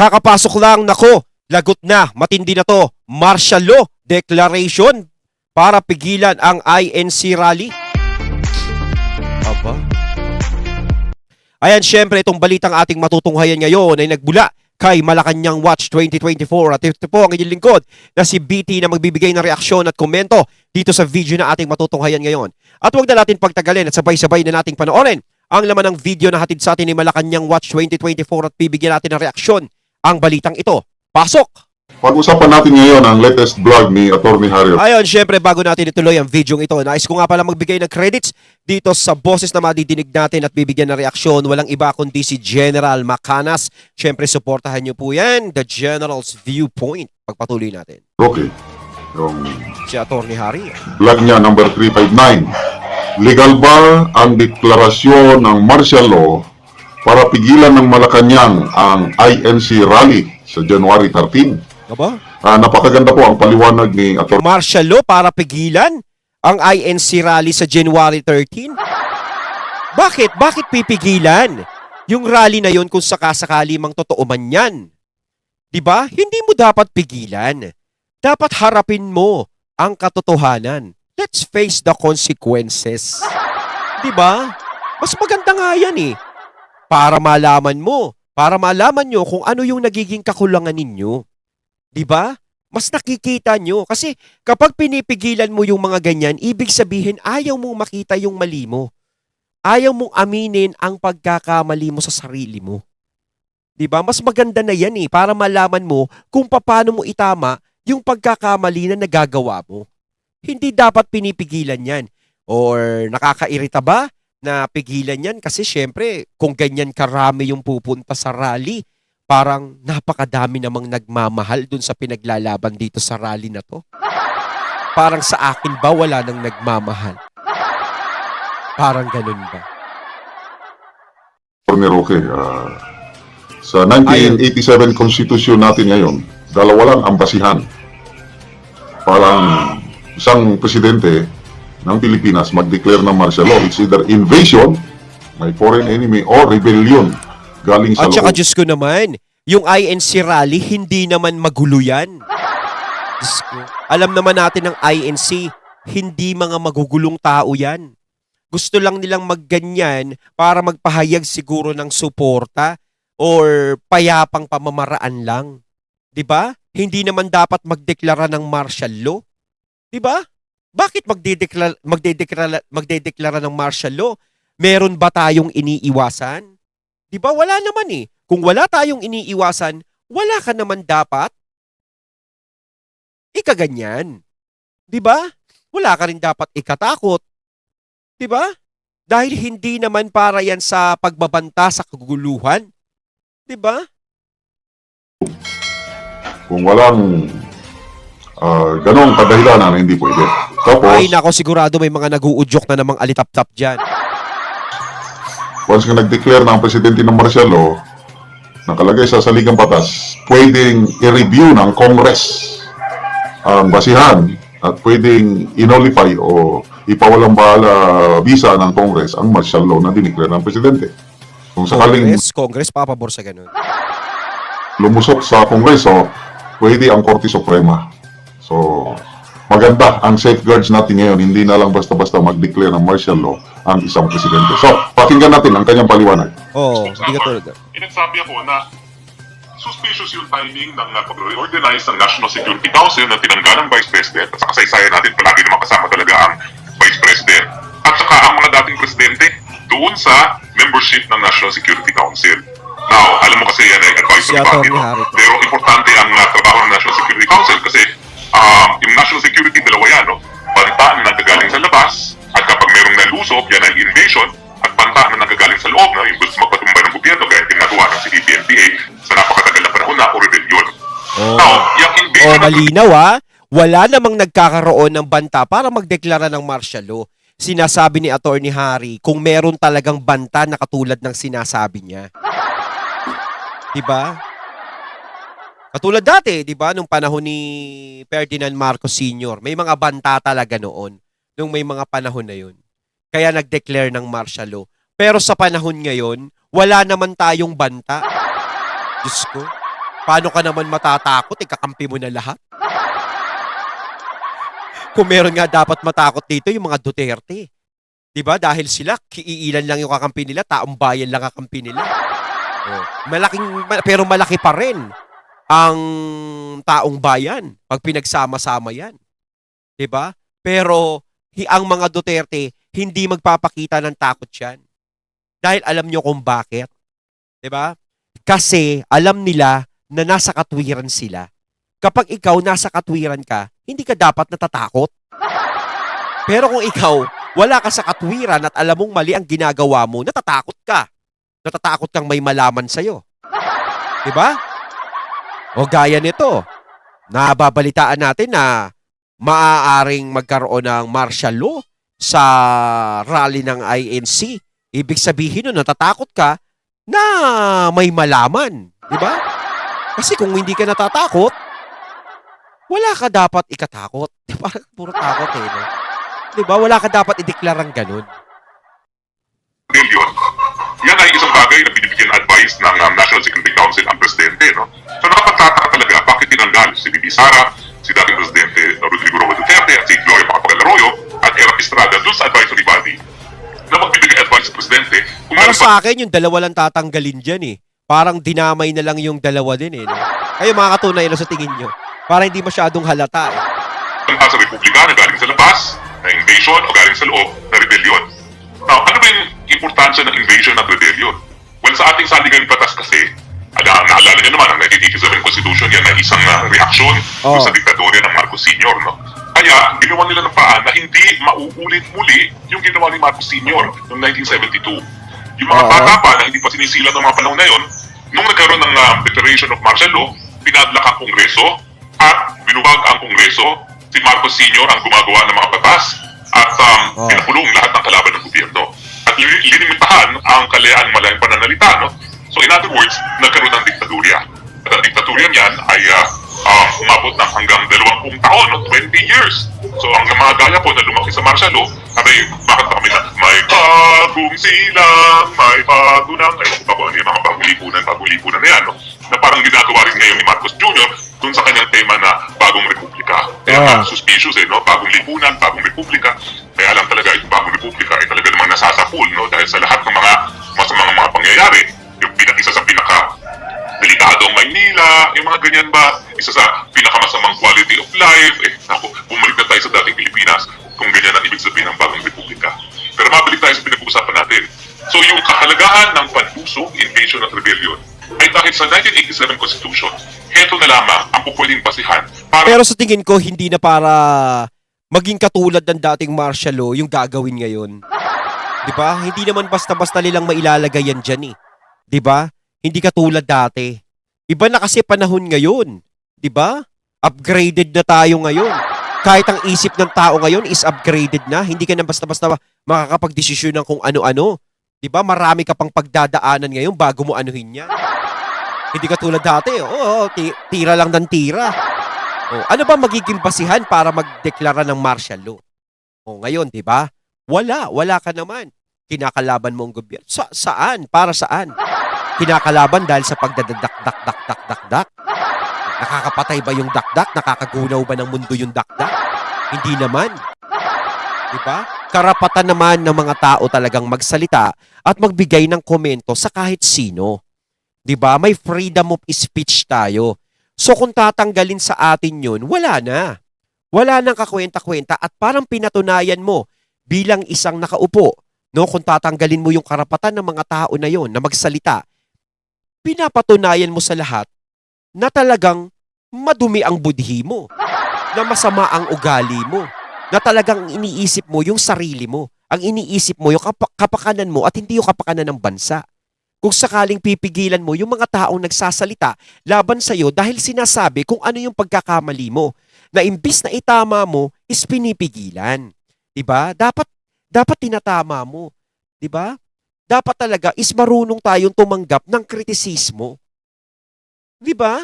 Kakapasok lang, nako, lagot na, matindi na to. Martial law declaration para pigilan ang INC rally. Aba. Ayan, syempre, itong balitang ating matutunghayan ngayon ay nagbula kay Malacanang Watch 2024. At ito po ang inyong lingkod na si BT na magbibigay ng reaksyon at komento dito sa video na ating matutunghayan ngayon. At huwag na natin pagtagalin at sabay-sabay na nating panoorin ang laman ng video na hatid sa atin ni Malacanang Watch 2024 at bibigyan natin ng reaksyon ang balitang ito. Pasok! Pag-usapan natin ngayon ang latest vlog ni Atty. Harry. Ayon, syempre bago natin ituloy ang video ito, nais ko nga pala magbigay ng credits dito sa boses na madidinig natin at bibigyan ng reaksyon. Walang iba kundi si General Macanas. Syempre, suportahan niyo po yan, The General's Viewpoint. Pagpatuloy natin. Okay. Yung Si Atty. Harry. vlog niya number 359. Legal ba ang deklarasyon ng martial law para pigilan ng Malacanang ang INC rally sa January 13? Aba? Napakaganda po ang paliwanag ni Atty. Martial law para pigilan ang INC rally sa January 13? Bakit? Bakit pipigilan? Yung rally na yon kung sakasakali mang totoo man yan. Diba? Hindi mo dapat pigilan. Dapat harapin mo ang katotohanan. Let's face the consequences. Diba? Mas maganda nga yan eh. Para malaman mo. Para malaman nyo kung ano yung nagiging kakulangan ninyo. Diba? Mas nakikita nyo. Kasi kapag pinipigilan mo yung mga ganyan, ibig sabihin ayaw mong makita yung mali mo. Ayaw mong aminin ang pagkakamali mo sa sarili mo. Diba? Mas maganda na yan eh. Para malaman mo kung paano mo itama yung pagkakamali na nagagawa mo. Hindi dapat pinipigilan yan. Or nakakairita ba na pigilan yan? Kasi syempre, kung ganyan karami yung pupunta sa rally, parang napakadami namang nagmamahal dun sa pinaglalaban dito sa rally na to. Parang sa akin ba wala nang nagmamahal? Parang ganun ba? Atty. Roque, sa 1987 Constitution natin ngayon, dalawa lang ang basihan. Parang isang presidente ng Pilipinas mag-declare ng martial law. It's either invasion, may foreign enemy, or rebellion galing sa At saka loob. Diyos ko naman, yung INC rally, hindi naman magulo yan. Diyos ko. Alam naman natin ng INC, hindi mga magugulong tao yan. Gusto lang nilang magganyan para magpahayag siguro ng suporta or payapang pamamaraan lang. 'Di ba? Hindi naman dapat magdeklara ng martial law. 'Di ba? Bakit magdedeklara ng martial law? Meron ba tayong iniiwasan? 'Di ba? Wala naman eh. Kung wala tayong iniiwasan, wala ka naman dapat ikaganyan. 'Di ba? Wala ka rin dapat ikatakot. 'Di ba? Dahil hindi naman para yan sa pagbabanta sa kaguluhan. 'Di ba? Kung walang ganong kadahilanan, hindi pwede. Tapos, Ay nako, sigurado may mga naguudyok na namang alitap-tap dyan. once nga nag-declare na ang presidente ng martial law, nakalagay sa saligang batas, pwedeng i-review ng Congress ang basihan at pwedeng inolify o ipawalang bahala visa ng Congress ang martial law na dineclare ng presidente. Kung sakaling Congress papabor sa ganun. lumusok sa Kongreso, pwede ang Korte Suprema. So, maganda ang safeguards natin ngayon. Hindi na lang basta-basta mag-declare ng martial law ang isang presidente. So, pakinggan natin ang kanyang paliwanag. Oo, hindi ka tulad. Inagsabi ako na suspicious yung timing ng pag-reorganize ng National Security Council na tinanggal ng Vice President at sa kasaysayan natin palagi naman kasama talaga ang Vice President at saka ang mga dating presidente doon sa membership ng National Security Council. Now, alam mo kasi yan ay advisory Si body, Atty. no? Harry. Pero importante ang trabaho ng National Security Council kasi yung National Security dalawa yan, no? Banta na nagagaling sa labas at kapag merong nalusob, yan ay invasion at banta na nagagaling sa loob na yung gusto magpatumbay ng gobyerno gaya ginagawa ng CPP-NPA sa napakatagal na panahon na o rebellion. Now, yung invasion Malinaw wala namang nagkakaroon ng banta para magdeklara ng martial law. Sinasabi ni Atty. Harry kung meron talagang banta na katulad ng sinasabi niya. 'Di ba? Katulad dati, 'di ba, nung panahon ni Ferdinand Marcos Sr., may mga banta talaga noon nung may mga panahon na 'yun. Kaya nag-declare ng martial law. Pero sa panahon ngayon, wala naman tayong banta. Diyos ko. Paano ka naman matatakot? Kakampi mo na lahat. Kung meron nga dapat matakot dito, yung mga Duterte. 'Di ba? Dahil sila, kiiilan lang yung kakampi nila, taong bayan lang kakampi nila. Oh. Pero malaki pa rin ang taong bayan pag pinagsama-sama yan. 'Di ba? Pero ang mga Duterte, hindi magpapakita ng takot yan. Dahil alam nyo kung bakit. 'Di ba? Kasi alam nila na nasa katwiran sila. Kapag ikaw nasa katwiran ka, hindi ka dapat natatakot. Pero kung ikaw, wala ka sa katwiran at alam mong mali ang ginagawa mo, natatakot ka. Natatakot kang may malaman sa'yo. Diba? O gaya nito, nababalitaan natin na maaaring magkaroon ng martial law sa rally ng INC. Ibig sabihin nun, natatakot ka na may malaman. Diba? Kasi kung hindi ka natatakot, wala ka dapat ikatakot. Parang puro takot eh. No? Diba? Wala ka dapat ideklarang ganun. Yun. Yan ay isang bagay na binibigyan advice ng National Security Council ang presidente. No? So nakapagtataka talaga bakit tinanggal si Bibi Sara, si dating presidente Rodrigo Roa Duterte at si Gloria Macapagal-Arroyo at Erap Estrada doon sa advisory body na magbibigay advice sa presidente. Kung para sa akin, yung dalawa lang tatanggalin dyan eh. Parang dinamay na lang yung dalawa din eh. No? Kayo mga katunay na sa tingin nyo. Para hindi masyadong halata eh. Sa Republika na galing sa labas, na invasion o galing sa loob na rebellion. Now, ano ba yung importansya ng invasion at rebellion? Well, sa ating saligang batas kasi, naalala niyo naman, ang 1987 Constitution yan na isang reaksyon sa diktadorya ng Marcos Sr. No? Kaya, ginawa nila ng paraan na hindi mauulit muli yung ginawa ni Marcos Sr. noong 1972. Yung mga bata pa na hindi pa sinisilang ng mga panahon na yun, nung nagkaroon ng declaration of martial law, pinadlak ang Kongreso at binubag ang Kongreso. Si Marcos Sr. ang gumagawa ng mga batas at pinakulong lahat ng kalaban ng gobyerno. At linimitahan ang kalayaan malayang pananalita. No? So in other words, nagkaroon ng diktadurya. At ang diktadurya niyan ay umabot ng hanggang 20 taon, no? 20 years. So ang mga gaya po na lumaki sa martial law, bakit pa kami na may bagong silang, may bago ng, mga bagong lipunan na yan, no? Na parang ginagawa rin ngayon ni Marcos Jr. dun sa kanyang tema na bagong republika. Kaya suspicious no? Bagong lipunan, bagong republika. Kaya lang talaga, yung bagong republika ay talaga namang nasasapul, no? Dahil sa lahat ng mga masamang mga pangyayari, yung isa sa delikadong Maynila, yung mga ganyan ba, isa sa pinakamasamang quality of life, bumalik na tayo sa dating Pilipinas kung ganyan ang ibig sabihin ng bagong republika. Pero mabalik tayo sa pinag-uusapan natin. So yung kahalagahan ng panlusog, invasion at rebellion ay dahil sa 1987 Constitution, heto na lamang ang pupwedeng basihan para... Pero sa tingin ko, hindi na para maging katulad ng dating martial law yung gagawin ngayon. Diba? Hindi naman basta-basta nilang mailalagay yan dyan eh. Diba? Hindi katulad dati. Iba na kasi panahon ngayon. Diba? Upgraded na tayo ngayon. Kahit ang isip ng tao ngayon is upgraded na. Hindi ka na basta-basta makakapag-desisyon ng kung ano-ano. Diba? Marami ka pang pagdadaanan ngayon bago mo anuhin yan. Hindi katulad dati. Tira lang ng tira. Ano ba magiging basihan para magdeklara ng martial law? Ngayon, diba? Wala ka naman. Kinakalaban mo ang gobyerno. Saan? Para saan? Kinakalaban dahil sa pagdadakdak. Nakakapatay ba yung dakdak? Nakakagunaw ba ng mundo yung dakdak? Hindi naman. Diba? Karapatan naman ng mga tao talagang magsalita at magbigay ng komento sa kahit sino. Diba? May freedom of speech tayo. So kung tatanggalin sa atin yun, wala na. Wala nang kakwenta-kwenta at parang pinatunayan mo bilang isang nakaupo. No? Kung tatanggalin mo yung karapatan ng mga tao na yun na magsalita, pinapatunayan mo sa lahat na talagang madumi ang budhi mo, na masama ang ugali mo, na talagang iniisip mo yung sarili mo, ang iniisip mo yung kapakanan mo at hindi yung kapakanan ng bansa. Kung sakaling pipigilan mo yung mga taong nagsasalita laban sa'yo dahil sinasabi kung ano yung pagkakamali mo, na imbis na itama mo, is pinipigilan. Diba? Dapat tinatama mo. Diba? Dapat talaga is marunong tayong tumanggap ng kritisismo. Diba?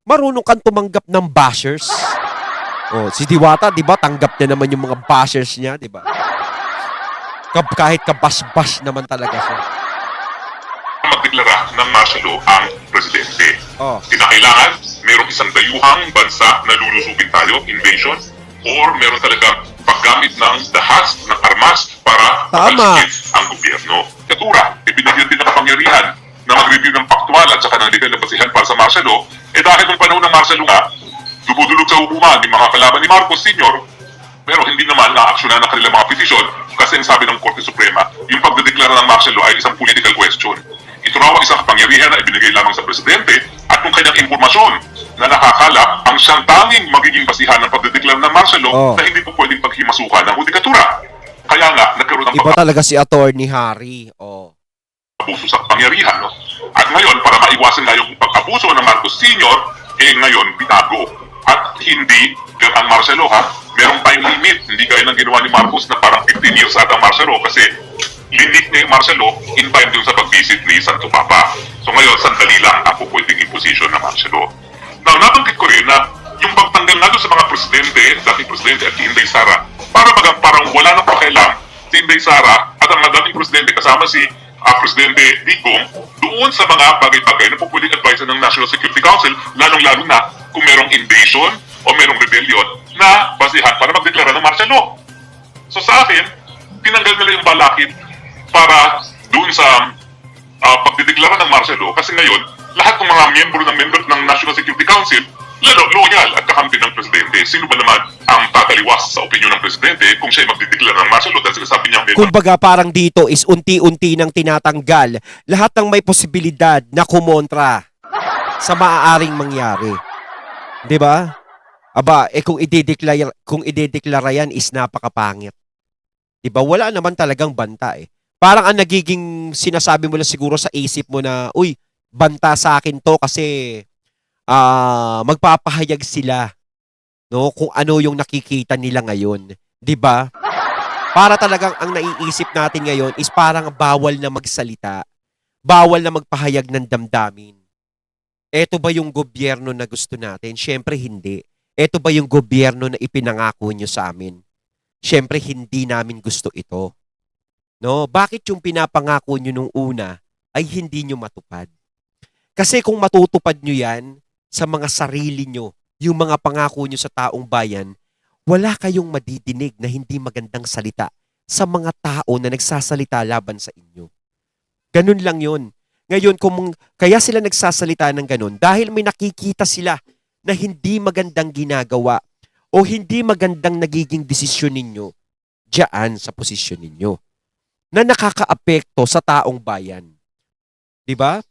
Marunong kang tumanggap ng bashers. Si Diwata, diba? Tanggap niya naman yung mga bashers niya, diba? Kahit kabash-bash naman talaga siya. magdeklara ng martial law ang presidente. Oh. Kinakailangan merong isang dayuhang bansa na lulusubin tayo, invasion, or meron talaga paggamit ng dahas, ng armas para Tama. patalsikin ang gobyerno. Katura, ibinigyan din ng kapangyarihan na mag-review ng faktual at saka ng legal na basihan para sa martial law, dahil nung panahon ng martial law nga, dumudulog sa hukuman ng mga kalaban ni Marcos Sr., pero hindi naman na-aksyonan ng kanilang mga petisyon kasi ang sabi ng Korte Suprema, yung pagdedeklara ng martial law ay isang political question. Ito raw ang isang kapangyarihan na ibinigay lamang sa presidente at kung kanyang impormasyon na nakakalap ang siyang tanging magiging basihan ng pagdedeklara ng martial law Oh. na hindi po pwedeng paghimasukan ng hudikatura. Kaya nga, nagkaroon ng Iba talaga si Attorney Harry. Oh. pag-abuso sa kapangyarihan. No? At ngayon, para maiwasan nga yung pag-abuso ng Marcos Sr., ngayon, binago. At hindi, ang martial law, merong time limit. Hindi gaya ng ginawa ni Marcos na parang 15 years at ang martial law kasi limit niya yung martial law in time dun sa pag-visit ni Santo Papa. So ngayon, sandali lang ako pwedeng imposition ng martial law. Now, nabanggit ko rin na yung pagtanggal nga doon sa mga presidente, dating presidente at si Inday Sara, parang wala nang pakialam si Inday Sara at ang dating presidente kasama si Presidente Digong doon sa mga bagay-bagay na po pwedeng adviser ng National Security Council, lalong-lalo na kung merong invasion o merong rebellion na basihan para magdeklara ng martial law. So sa akin, tinanggal nila yung balakid para doon sa pagdedeklara ng martial law kasi ngayon, lahat ng mga miyembro ng National Security Council loyal at kakampi ng presidente. Sino ba naman ang tataliwas sa opinyon ng presidente kung siya ay magdedeklara ng martial law dahil sabi niya Kumbaga parang dito is unti-unti nang tinatanggal lahat ng may posibilidad na kumontra sa maaaring mangyari. 'Di ba? Aba, kung idedeklara yan is napakapangit. 'Di ba? Wala naman talagang banta eh. Parang ang nagiging sinasabi mo lang siguro sa isip mo na, uy, banta sa akin to kasi magpapahayag sila no kung ano yung nakikita nila ngayon, 'di ba? Para talagang ang naiisip natin ngayon is parang bawal na magsalita, bawal na magpahayag ng damdamin. Eto ba yung gobyerno na gusto natin? Syempre hindi. Eto ba yung gobyerno na ipinangako nyo sa amin? Syempre hindi namin gusto ito. No, bakit yung pinapangako nyo nung una ay hindi nyo matupad? Kasi kung matutupad nyo yan sa mga sarili nyo, yung mga pangako nyo sa taong bayan, wala kayong madidinig na hindi magandang salita sa mga tao na nagsasalita laban sa inyo. Ganun lang yun. Ngayon, kaya sila nagsasalita ng ganun dahil may nakikita sila na hindi magandang ginagawa o hindi magandang nagiging desisyon ninyo diyan sa posisyon ninyo na nakakaapekto sa taong bayan. 'Di ba?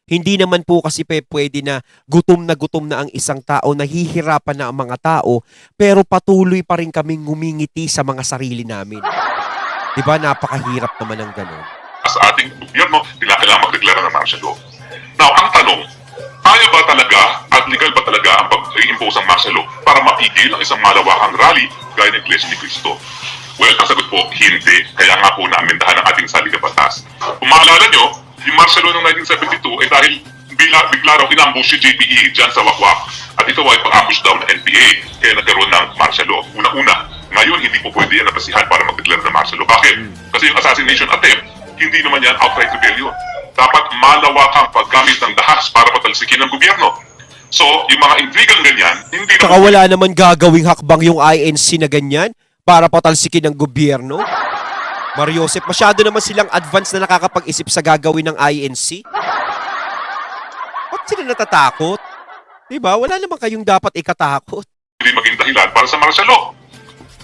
Hindi naman po kasi pwede na gutom na ang isang tao, nahihirapan na ang mga tao, pero patuloy pa rin kaming ngumingiti sa mga sarili namin. Diba? Napakahirap naman ng ganun. Sa ating gobyerno, kailangan magdeklara ng martial law. Now, ang tanong, kaya ba talaga at legal ba talaga ang pag-i-impose ng martial law para mapigil ang isang malawakang rally gaya ng Iglesia ni Cristo? Well, ang sagot po, hindi. Kaya nga po naamendahan ang ating saligang batas. Kung maalala nyo, yung martial law ng 1972 ay dahil bigla raw inambush si JPE dyan sa Wakwak. At ito ay pang-ambush daw ng NPA, kaya nagkaroon ng martial law. Una-una, ngayon hindi po pwede yan nabasihan para magdeklara ng martial law. Bakit? Kasi yung assassination attempt, hindi naman yan outright rebellion. Dapat malawakang paggamit ng dahas para patalsikin ng gobyerno. So, yung mga intrigang ganyan, hindi Tsaka wala naman gagawing hakbang yung INC na ganyan para patalsikin ng gobyerno. Mariosep, masyado naman silang advance na nakakapag-isip sa gagawin ng INC. Ba't sila natatakot? Diba? Wala naman kayong dapat ikatakot. hindi maging dahilan para sa martial law.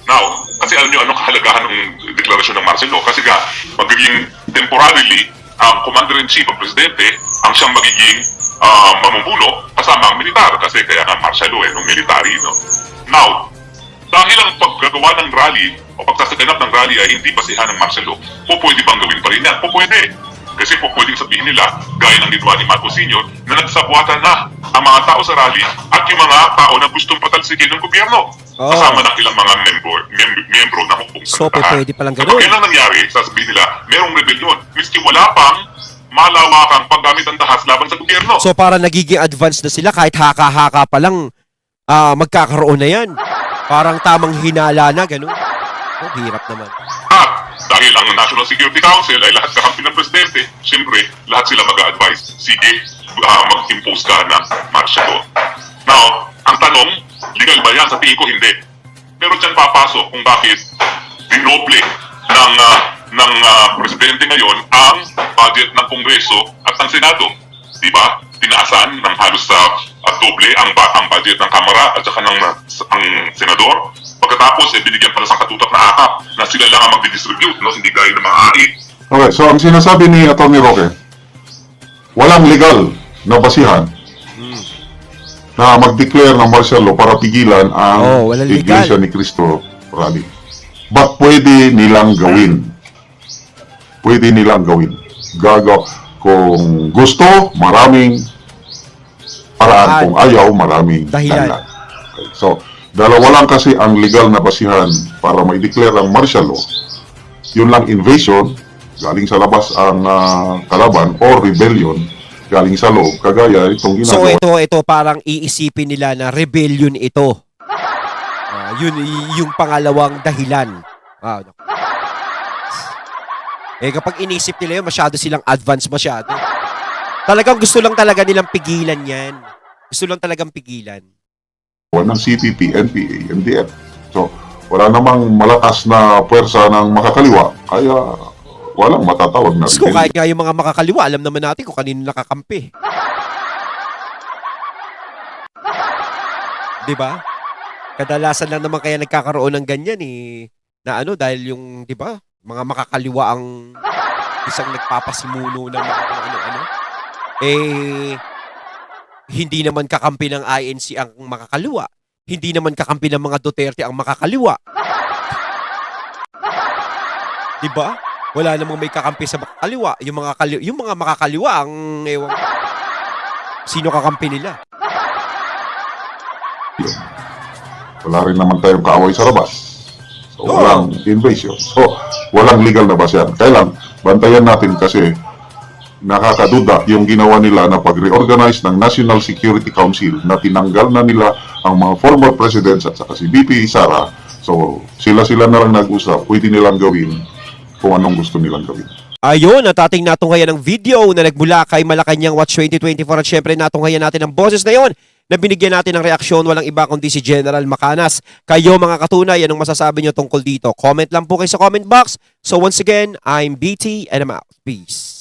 Now, kasi alam nyo anong kahalagahan ng deklarasyon ng martial law? Kasi nga, magiging temporarily, ang commander-in-chief, ang presidente, ang siyang magiging mamumuno kasama ang militar. Kasi kaya nga martial law ng military. No? Now, dahil ang paggagawa ng rally o pagsasaganap ng rally ay hindi basihan ng martial law, pwede bang gawin pa rin yan? Pwede. Kasi pwedeng sabihin nila, gaya ng ginawa ni Marcos Sr., na nagsabuatan na ang mga tao sa rally at yung mga tao na gustong patalsikin ng gobyerno. Kasama ng ilang mga miyembro na hukbong So, sandahan. pwede palang Kapag ganun. yan ang nangyari, sasabihin nila, merong rebellion. Miski wala pang malawakang paggamit ng dahas laban sa gobyerno. So, para nagiging advance na sila, kahit haka-haka pa lang, magkakaroon na yan. Parang tamang hinala na, ganun. Oh, hirap naman. At dahil ang National Security Council ay lahat kakampi ng presidente, siyempre, lahat sila mag-a-advise, sige, mag-impose ka ng martial law. Now, ang tanong, legal ba yan? Sa tingin ko hindi. Pero dyan papasok kung bakit dinoble ng presidente ngayon ang budget ng Kongreso at ng Senado. Diba? Tinaasan ng halos sa doble ang budget ng Kamara at saka ng ang Senador. Pagkatapos, binigyan pala sa katutak na akap na sila lang ang magdidistribute, no? Hindi gaya ng mga AI. Okay, so ang sinasabi ni Atty. Roque, walang legal na basihan na mag-declare ng martial law para pigilan ang walang Iglesia legal. ni Cristo rally. But pwede nilang gawin. Pwede nilang gawin. Kung gusto, maraming paraan. Kung ayaw, maraming Dahilan. dahilan. Okay, so, dalawa lang kasi ang legal na basihan para ma-declare ang martial law. Yun lang invasion, galing sa labas ang kalaban, or rebellion, galing sa loob, kagaya itong So ginagawa. ito parang iisipin nila na rebellion ito. Yun yung pangalawang dahilan. Kapag inisip nila yun, masyado silang advance masyado. Talagang gusto lang talaga nilang pigilan yan. Gusto lang talagang pigilan. ng CPP, NPA, MDF. So, wala namang malakas na puwersa ng makakaliwa, kaya walang matatawag na Diyos ko, rebellion. kahit nga yung mga makakaliwa, alam naman natin kung kanino nakakampi. Diba? Kadalasan lang naman kaya nagkakaroon ng ganyan na dahil yung, diba, mga makakaliwa ang isang nagpapasimuno ng mga kung ano-ano. Hindi naman kakampi ng INC ang makakaliwa. Hindi naman kakampi ng mga Duterte ang makakaliwa. Diba? Wala namang may kakampi sa makakaliwa. Yung mga makakaliwa ang ewan. Sino kakampi nila? Wala rin naman tayong kaaway sa labas. So, walang invasion. So, walang legal na basihan. Kailan, bantayan natin kasi nakakaduda yung ginawa nila na pag-reorganize ng National Security Council na tinanggal na nila ang mga former presidents at saka si BP Sara. So, sila na lang nag-usap. Pwede nilang gawin kung anong gusto nilang gawin. Ayun, at ating natunghayan ng video na nagmula kay Malacanang Watch 2024 at syempre natunghayan natin ang boses na yon na binigyan natin ng reaksyon, walang iba kundi si General Macanas. Kayo mga katunay, anong masasabi nyo tungkol dito? Comment lang po kayo sa comment box. So once again, I'm BT and I'm out. Peace.